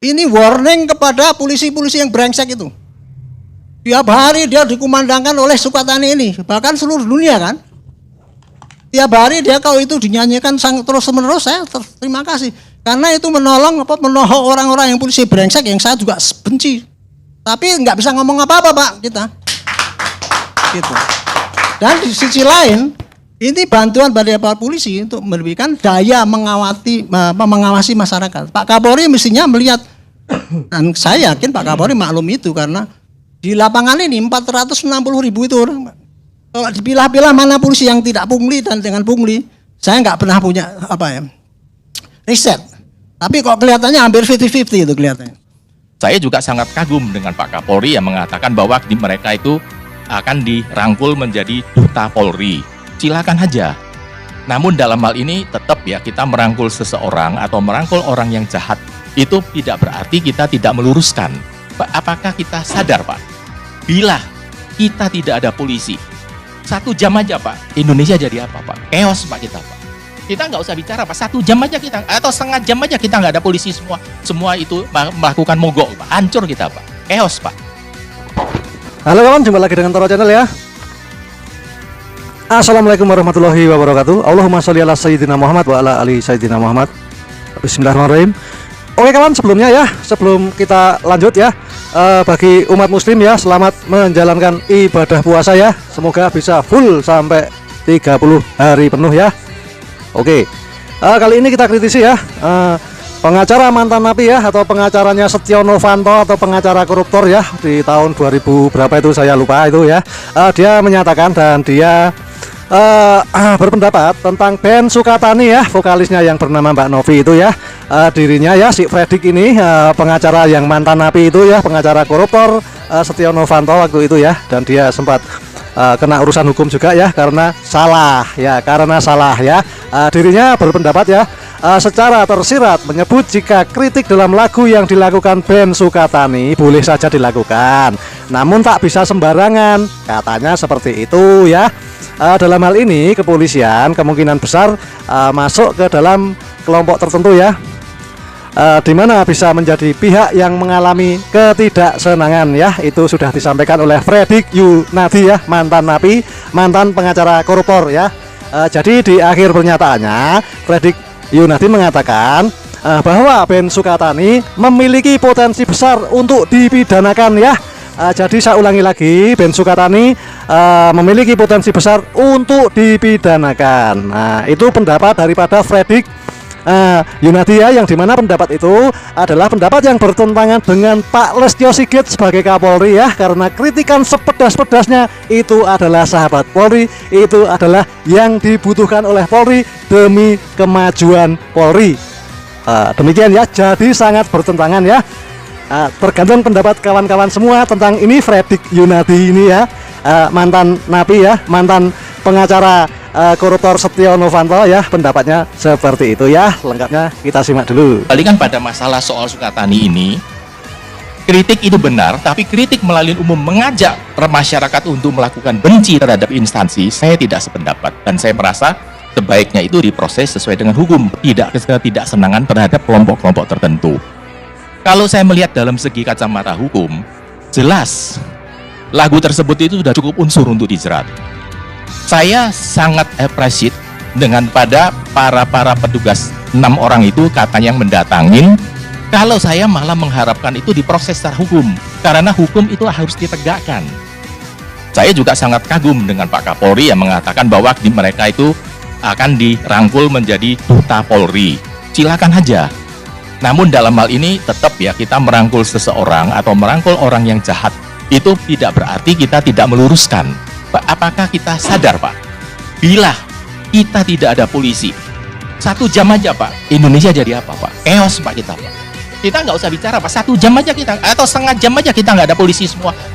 Ini warning kepada polisi-polisi yang brengsek itu. Tiap hari dia dikumandangkan oleh Sukatani ini, bahkan seluruh dunia kan. Tiap hari dia kalau itu dinyanyikan terus-menerus, saya terima kasih. Karena itu menolong orang-orang yang polisi brengsek yang saya juga benci. Tapi nggak bisa ngomong apa-apa Pak kita. Gitu. Dan di sisi lain, ini bantuan dari para polisi untuk memberikan daya mengawasi masyarakat. Pak Kapolri mestinya melihat, dan saya yakin Pak Kapolri maklum itu karena di lapangan ini 460.000 itu orang. Kalau dipilah-pilah mana polisi yang tidak pungli dan dengan pungli, saya nggak pernah punya riset. Tapi kok kelihatannya hampir 50-50 itu kelihatannya. Saya juga sangat kagum dengan Pak Kapolri yang mengatakan bahwa di mereka itu akan dirangkul menjadi duta Polri. Silakan aja. Namun dalam hal ini tetap ya kita merangkul seseorang atau merangkul orang yang jahat itu tidak berarti kita tidak meluruskan. Pak, apakah kita sadar Pak? Bila kita tidak ada polisi, 1 jam aja Pak, Indonesia jadi apa Pak? Chaos Pak kita Pak. Kita nggak usah bicara Pak, 1 jam aja kita, atau setengah jam aja kita nggak ada polisi semua itu melakukan mogok Pak. Hancur kita Pak, chaos Pak. Halo kawan, jumpa lagi dengan Toro Channel ya. Assalamualaikum warahmatullahi wabarakatuh. Allahumma sholli ala sayyidina Muhammad wa ala ali sayyidina Muhammad. Bismillahirrahmanirrahim. Oke kawan, sebelumnya ya, sebelum kita lanjut ya, bagi umat muslim ya, selamat menjalankan ibadah puasa ya. Semoga bisa full sampai 30 hari penuh ya. Oke, kali ini kita kritisi ya, pengacara mantan napi ya, atau pengacaranya Setio Novanto atau pengacara koruptor ya, di tahun 2000 berapa itu saya lupa itu ya. Dia menyatakan dan dia berpendapat tentang Ben Sukatani ya, vokalisnya yang bernama Mbak Novi itu ya. Dirinya ya si Fredrik ini pengacara yang mantan napi itu ya, pengacara koruptor Setio Novanto waktu itu ya, dan dia sempat kena urusan hukum juga ya karena salah ya, dirinya berpendapat ya, secara tersirat menyebut jika kritik dalam lagu yang dilakukan Ben Sukatani boleh saja dilakukan, namun tak bisa sembarangan, katanya seperti itu ya. Dalam hal ini kepolisian kemungkinan besar masuk ke dalam kelompok tertentu ya, di mana bisa menjadi pihak yang mengalami ketidaksenangan ya. Itu sudah disampaikan oleh Fredrik Yunadi ya, mantan napi, mantan pengacara koruptor ya. Jadi di akhir pernyataannya Fredrik Yunadi mengatakan bahwa Ben Sukatani memiliki potensi besar untuk dipidanakan ya. Jadi saya ulangi lagi, Ben Sukatani memiliki potensi besar untuk dipidanakan. Nah, itu pendapat daripada Fredrik Yunadi ya, yang dimana pendapat itu adalah pendapat yang bertentangan dengan Pak Lestio Sigit sebagai Kapolri ya, karena kritikan sepedas-pedasnya itu adalah sahabat Polri, itu adalah yang dibutuhkan oleh Polri demi kemajuan Polri. Demikian ya, jadi sangat bertentangan ya. Tergantung pendapat kawan-kawan semua tentang ini. Fredrik Yunadi ini ya, mantan napi ya, mantan pengacara koruptor Setio Novanto ya, pendapatnya seperti itu ya. Lengkapnya kita simak dulu. Balikan pada masalah soal Sukatani ini, kritik itu benar, tapi kritik melalui umum mengajak masyarakat untuk melakukan benci terhadap instansi, saya tidak sependapat, dan saya merasa sebaiknya itu diproses sesuai dengan hukum, tidak ketidaksenangan terhadap kelompok-kelompok tertentu. Kalau saya melihat dalam segi kacamata hukum, jelas lagu tersebut itu sudah cukup unsur untuk dijerat. Saya sangat appreciate dengan pada para petugas 6 orang itu katanya yang mendatangin. Kalau saya malah mengharapkan itu diproses secara hukum, karena hukum itu harus ditegakkan. Saya juga sangat kagum dengan Pak Kapolri yang mengatakan bahwa di mereka itu akan dirangkul menjadi duta Polri. Silakan aja. Namun dalam hal ini tetap ya kita merangkul seseorang atau merangkul orang yang jahat itu tidak berarti kita tidak meluruskan. Pak, apakah kita sadar Pak? Bila kita tidak ada polisi, 1 jam aja Pak, Indonesia jadi apa Pak? Chaos Pak kita Pak. Kita nggak usah bicara Pak, 1 jam aja kita, atau setengah jam aja kita nggak ada polisi,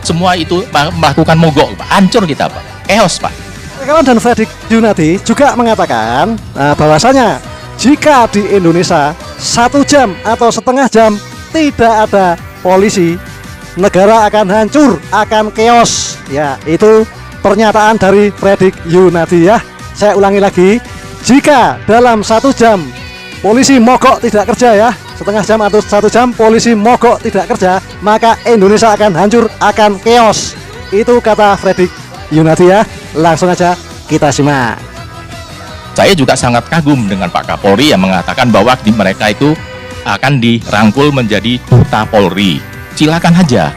semua itu melakukan mogok Pak. Hancur kita Pak. Chaos Pak. Kawan, dan Fredrik Yunadi juga mengatakan bahwasanya jika di Indonesia 1 jam atau setengah jam tidak ada polisi, negara akan hancur, akan chaos ya. Itu pernyataan dari Fredrik Yunadi ya. Saya ulangi lagi, jika dalam 1 jam polisi mogok tidak kerja ya, setengah jam atau 1 jam polisi mogok tidak kerja, maka Indonesia akan hancur, akan chaos. Itu kata Fredrik Yunadi ya. Langsung aja kita simak. Saya juga sangat kagum dengan Pak Kapolri yang mengatakan bahwa di mereka itu akan dirangkul menjadi duta Polri. Silakan aja.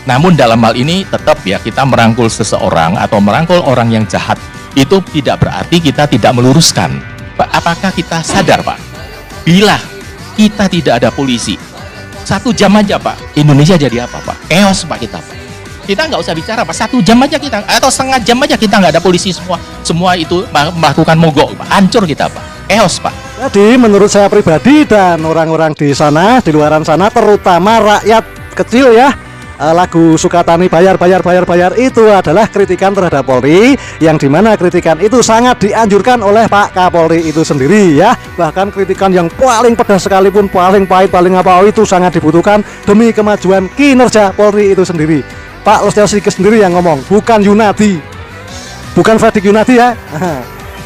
Namun dalam hal ini tetap ya, kita merangkul seseorang atau merangkul orang yang jahat itu tidak berarti kita tidak meluruskan. Pak, apakah kita sadar Pak, bila kita tidak ada polisi 1 jam aja Pak, Indonesia jadi apa Pak? Chaos Pak kita Pak. Kita nggak usah bicara Pak, 1 jam aja kita atau setengah jam aja kita nggak ada polisi, semua itu melakukan mogok Pak, hancur kita Pak, chaos Pak. Jadi menurut saya pribadi dan orang-orang di sana, di luaran sana, terutama rakyat kecil ya, lagu Sukatani bayar itu adalah kritikan terhadap Polri, yang dimana kritikan itu sangat dianjurkan oleh Pak Kapolri itu sendiri ya. Bahkan kritikan yang paling pedas sekalipun, paling pahit, paling apa itu sangat dibutuhkan demi kemajuan kinerja Polri itu sendiri. Pak Lestio Sigit sendiri yang ngomong, bukan Yunadi, bukan Fredrik Yunadi ya.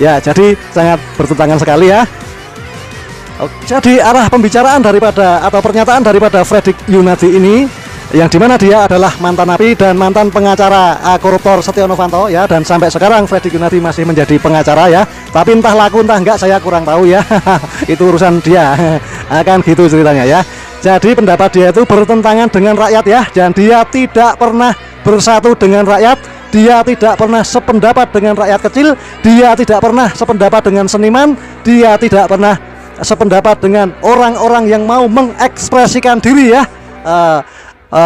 Ya, jadi sangat bertentangan sekali ya. Jadi arah pembicaraan daripada atau pernyataan daripada Fredrik Yunadi ini, yang dimana dia adalah mantan napi dan mantan pengacara koruptor Setia Novanto ya, dan sampai sekarang Fredrik Yunadi masih menjadi pengacara ya, tapi entah laku entah enggak saya kurang tahu ya. Itu urusan dia. Akan gitu ceritanya ya. Jadi pendapat dia itu bertentangan dengan rakyat ya, dan dia tidak pernah bersatu dengan rakyat, dia tidak pernah sependapat dengan rakyat kecil, dia tidak pernah sependapat dengan seniman, dia tidak pernah sependapat dengan orang-orang yang mau mengekspresikan diri ya.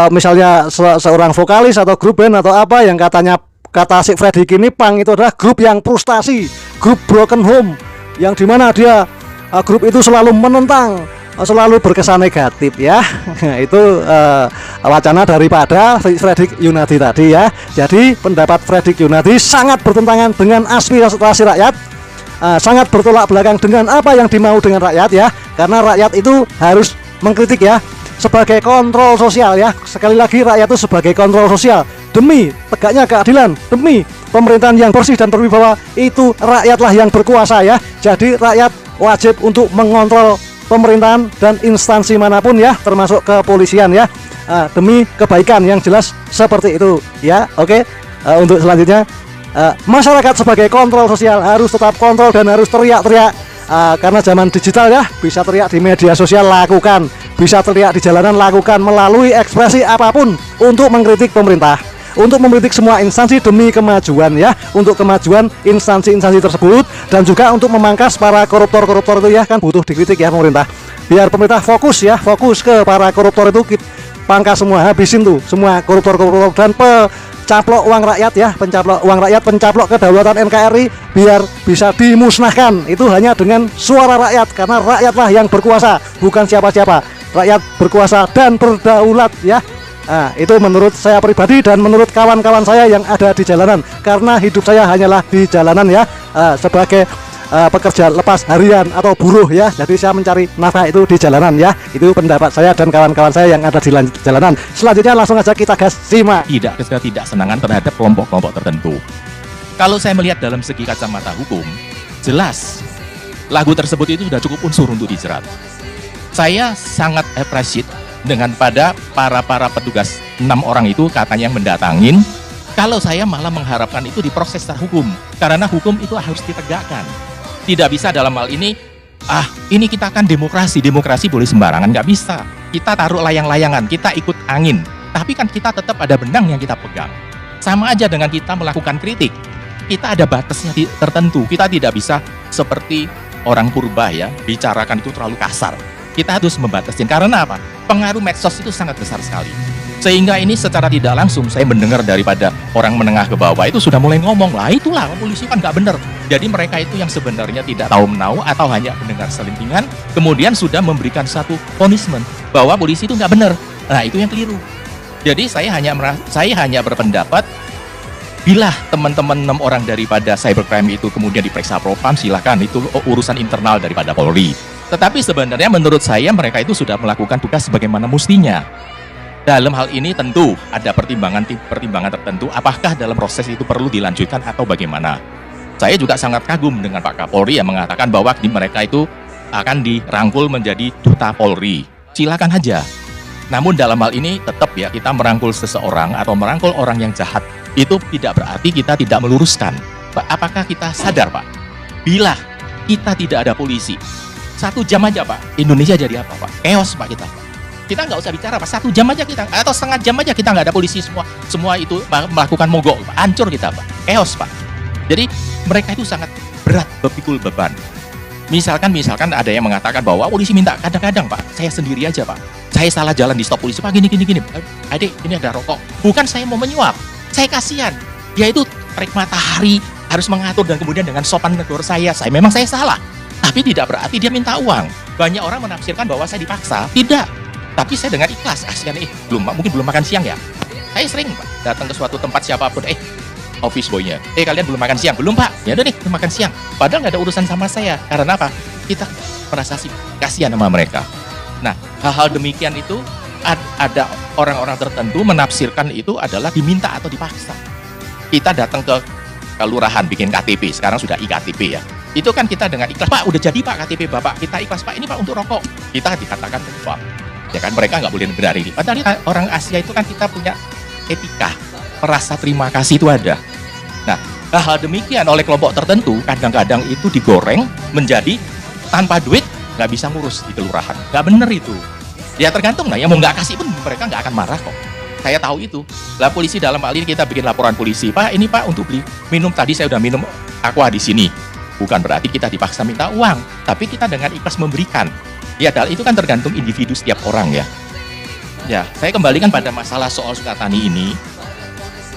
Misalnya seorang vokalis atau grup band atau apa yang katanya, kata si Fredrik ini, punk itu adalah grup yang frustasi, grup broken home, yang dimana dia grup itu selalu menentang, selalu berkesan negatif ya. Itu wacana daripada Fredrik Yunadi tadi ya. Jadi pendapat Fredrik Yunadi sangat bertentangan dengan aspirasi rakyat, sangat bertolak belakang dengan apa yang dimau dengan rakyat ya. Karena rakyat itu harus mengkritik ya, sebagai kontrol sosial ya. Sekali lagi, rakyat itu sebagai kontrol sosial demi tegaknya keadilan, demi pemerintahan yang bersih dan berwibawa. Itu rakyatlah yang berkuasa ya. Jadi rakyat wajib untuk mengontrol pemerintahan dan instansi manapun ya, termasuk kepolisian ya, demi kebaikan yang jelas seperti itu ya. Oke. Untuk selanjutnya, masyarakat sebagai kontrol sosial harus tetap kontrol dan harus teriak-teriak, karena zaman digital ya, bisa teriak di media sosial, lakukan, bisa teriak di jalanan, lakukan, melalui ekspresi apapun untuk mengkritik pemerintah, untuk mengkritik semua instansi demi kemajuan ya, untuk kemajuan instansi-instansi tersebut, dan juga untuk memangkas para koruptor-koruptor itu ya, kan butuh dikritik ya pemerintah, biar pemerintah fokus ya, fokus ke para koruptor itu, pangkas semua, habisin tuh semua koruptor-koruptor dan pencaplok uang rakyat ya, pencaplok uang rakyat, pencaplok kedaulatan NKRI, biar bisa dimusnahkan. Itu hanya dengan suara rakyat, karena rakyatlah yang berkuasa, bukan siapa-siapa. Rakyat berkuasa dan berdaulat ya. Nah, itu menurut saya pribadi dan menurut kawan-kawan saya yang ada di jalanan, karena hidup saya hanyalah di jalanan ya, sebagai pekerja lepas harian atau buruh ya. Jadi saya mencari nafkah itu di jalanan ya. Itu pendapat saya dan kawan-kawan saya yang ada di jalanan. Selanjutnya langsung aja kita gas simak. Tidak ketidaksenangan terhadap kelompok-kelompok tertentu. Kalau saya melihat dalam segi kacamata hukum, jelas lagu tersebut itu sudah cukup unsur untuk dijerat. Saya sangat appreciate dengan pada para petugas 6 orang itu katanya yang mendatangin. Kalau saya malah mengharapkan itu diproses secara hukum, karena hukum itu harus ditegakkan. Tidak bisa dalam hal ini, ini kita kan demokrasi boleh sembarangan, nggak bisa. Kita taruh layang-layangan, kita ikut angin, tapi kan kita tetap ada benang yang kita pegang. Sama aja dengan kita melakukan kritik, kita ada batasnya tertentu. Kita tidak bisa seperti orang purba ya, bicarakan itu terlalu kasar. Kita harus membatasi, karena apa? Pengaruh medsos itu sangat besar sekali. Sehingga ini secara tidak langsung saya mendengar daripada orang menengah ke bawah itu sudah mulai ngomong, lah itulah polisi kan nggak benar. Jadi mereka itu yang sebenarnya tidak tahu menahu atau hanya mendengar selentingan, kemudian sudah memberikan satu punishment bahwa polisi itu nggak benar. Nah, itu yang keliru. Jadi saya hanya berpendapat, bila teman-teman 6 orang daripada cybercrime itu kemudian diperiksa propam, silakan, itu urusan internal daripada Polri. Tetapi sebenarnya menurut saya mereka itu sudah melakukan tugas sebagaimana mestinya. Dalam hal ini tentu ada pertimbangan tertentu, apakah dalam proses itu perlu dilanjutkan atau bagaimana. Saya juga sangat kagum dengan Pak Kapolri yang mengatakan bahwa di mereka itu akan dirangkul menjadi duta Polri. Silakan aja. Namun dalam hal ini tetap ya, kita merangkul seseorang atau merangkul orang yang jahat itu tidak berarti kita tidak meluruskan. Pak, apakah kita sadar Pak? Bila kita tidak ada polisi, 1 jam aja Pak, Indonesia jadi apa Pak? Chaos Pak kita. Kita nggak usah bicara Pak, 1 jam aja kita, atau setengah jam aja kita nggak ada polisi, semua itu melakukan mogok, Pak. Hancur kita Pak, chaos Pak. Jadi mereka itu sangat berat berpikul beban. Misalkan ada yang mengatakan bahwa polisi minta, kadang-kadang Pak, saya sendiri aja Pak, saya salah jalan di stop polisi Pak, gini, adik ini ada rokok, bukan saya mau menyuap, saya kasihan, dia itu terik matahari, harus mengatur dan kemudian dengan sopan menegur saya memang saya salah, tapi tidak berarti dia minta uang. Banyak orang menafsirkan bahwa saya dipaksa, tidak, tapi saya dengan ikhlas, kasihan mungkin belum makan siang ya, saya sering Pak datang ke suatu tempat siapapun, office boy-nya, kalian belum makan siang? Belum Pak, ya udah nih belum makan siang, padahal nggak ada urusan sama saya, karena apa? Kita merasa kasihan sama mereka. Nah, hal-hal demikian itu ada orang-orang tertentu menafsirkan itu adalah diminta atau dipaksa. Kita datang ke kelurahan bikin KTP, sekarang sudah iKTP ya, itu kan kita dengan ikhlas, Pak udah jadi Pak KTP Bapak, kita ikhlas Pak, ini Pak untuk rokok, kita dikatakan Pak, ya kan mereka nggak boleh benar ini, padahal orang Asia itu kan kita punya etika, merasa terima kasih itu ada. Nah, hal demikian oleh kelompok tertentu kadang-kadang itu digoreng menjadi tanpa duit nggak bisa ngurus di kelurahan. Nggak bener itu. Ya tergantung lah, ya mau nggak kasih pun mereka nggak akan marah kok. Saya tahu itu. Lah polisi dalam hal ini kita bikin laporan polisi, Pak ini Pak untuk beli minum tadi saya udah minum aqua di sini. Bukan berarti kita dipaksa minta uang, tapi kita dengan ikhlas memberikan. Ya itu kan tergantung individu setiap orang ya. Ya, saya kembalikan pada masalah soal Sukatani ini.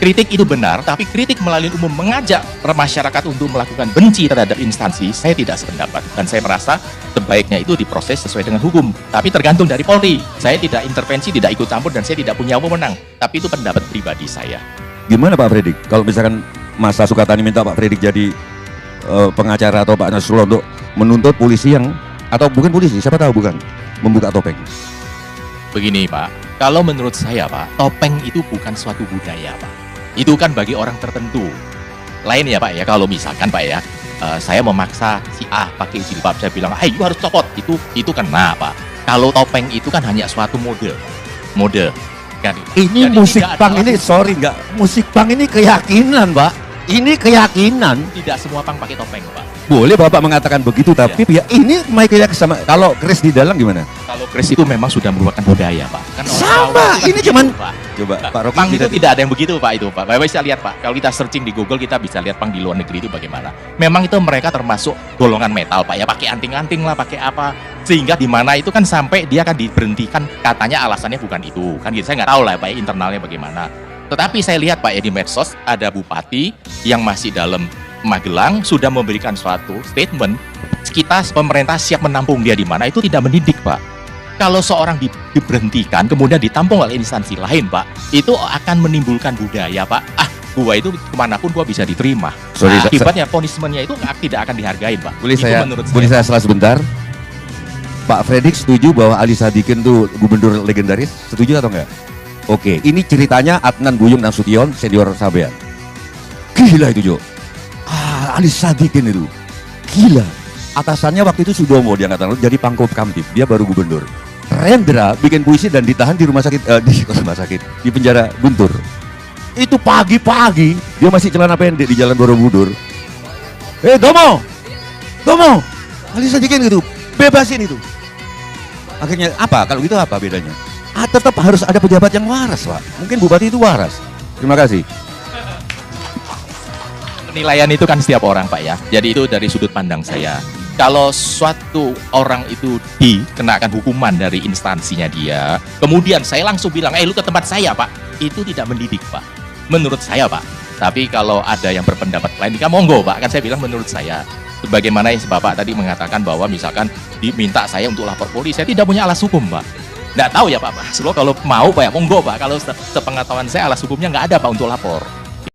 Kritik itu benar, tapi kritik melalui umum mengajak masyarakat untuk melakukan benci terhadap instansi, saya tidak sependapat. Dan saya merasa sebaiknya itu diproses sesuai dengan hukum. Tapi tergantung dari Polri. Saya tidak intervensi, tidak ikut campur, dan saya tidak punya wewenang. Tapi itu pendapat pribadi saya. Gimana Pak Fredrik? Kalau misalkan masa Sukatani minta Pak Fredrik jadi pengacara atau Pak Nasrullah untuk menuntut polisi yang, atau bukan polisi, siapa tahu bukan, membuka topeng. Begini Pak, kalau menurut saya Pak, topeng itu bukan suatu budaya Pak. Itu kan bagi orang tertentu. Lain ya Pak ya, kalau misalkan Pak ya, saya memaksa si A pakai jilbab, saya bilang, "Hey, you harus copot." Itu kan Pak. Kalau topeng itu kan hanya suatu mode. Kan? Ini Jadi musik tidak punk ada ini, sorry nggak, musik punk ini keyakinan Pak. Ini keyakinan. Tidak semua pang pakai topeng Pak. Boleh Bapak mengatakan begitu, tapi ya ini Michael sama. Kalau Chris di dalam gimana? Kalau Chris itu memang sudah merupakan budaya Pak. Kan Sama, kan ini begitu, cuman Pak. Coba Pak Rocky Pang itu tidak ada yang begitu Pak itu Pak. Bapak bisa lihat Pak. Kalau kita searching di Google kita bisa lihat pang di luar negeri itu bagaimana. Memang itu mereka termasuk golongan metal Pak ya, pakai anting-anting lah, pakai apa. Sehingga di mana itu kan sampai dia kan diberhentikan, katanya alasannya bukan itu. Kan gitu, saya nggak tahu lah Pak ya, internalnya bagaimana. Tetapi saya lihat Pak ya di medsos ada bupati yang masih dalam Magelang sudah memberikan suatu statement, kita pemerintah siap menampung dia di mana, itu tidak mendidik Pak. Kalau seorang diberhentikan kemudian ditampung oleh instansi lain Pak, itu akan menimbulkan budaya Pak. Gua itu kemanapun gua bisa diterima. Sorry, akibatnya punishment-nya itu tidak akan dihargain Pak. Boleh Itu menurut boleh saya salah sebentar? Pak Fredrik setuju bahwa Ali Sadikin tuh gubernur legendaris? Setuju atau enggak? Oke, ini ceritanya Adnan Buyung Nasution, senior sampean. Gila itu Jo. Ali Sadikin itu gila. Atasannya waktu itu Sudomo, dia nggak tahu, jadi Pangkop Kamtib, dia baru gubernur. Rendra bikin puisi dan ditahan di rumah sakit, di penjara Guntur. Itu pagi-pagi dia masih celana pendek di Jalan Borobudur. Domo, Ali Sadikin gitu, bebasin itu. Akhirnya apa? Kalau gitu apa bedanya? Tetap harus ada pejabat yang waras Pak. Mungkin bupati itu waras. Terima kasih. Penilaian itu kan setiap orang Pak ya. Jadi itu dari sudut pandang saya. Kalau suatu orang itu dikenakan hukuman dari instansinya dia, kemudian saya langsung bilang, lu ke tempat saya Pak, itu tidak mendidik Pak. Menurut saya Pak. Tapi kalau ada yang berpendapat lain, monggo Pak. Kan saya bilang menurut saya. Sebagaimana yang Bapak tadi mengatakan bahwa misalkan diminta saya untuk lapor polisi, saya tidak punya alas hukum Pak. Nggak tahu ya Pak. Kalau mau Pak ya monggo Pak. Kalau sepengetahuan saya alas hukumnya nggak ada Pak untuk lapor.